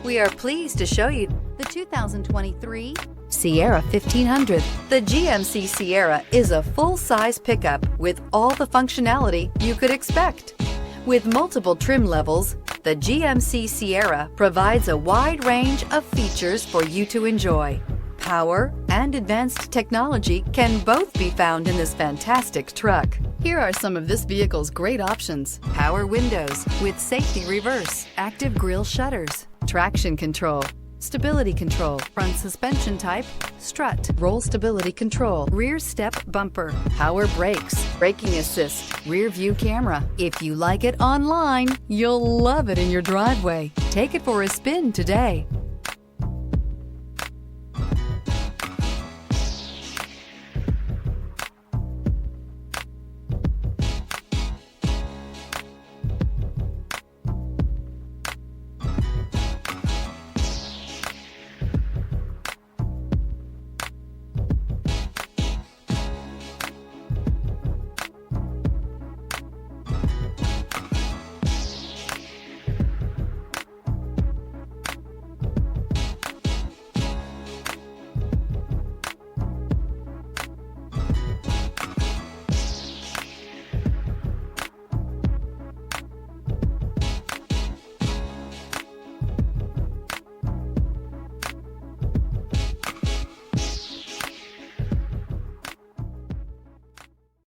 We are pleased to show you the 2023 Sierra 1500. The GMC Sierra is a full-size pickup with all the functionality you could expect. With multiple trim levels, the GMC Sierra provides a wide range of features for you to enjoy. Power and advanced technology can both be found in this fantastic truck. Here are some of this vehicle's great options: power windows with safety reverse, active grille shutters, traction control, stability control, front suspension type, strut, roll stability control, rear step bumper, power brakes, braking assist, rear view camera. If you like it online, you'll love it in your driveway. Take it for a spin today.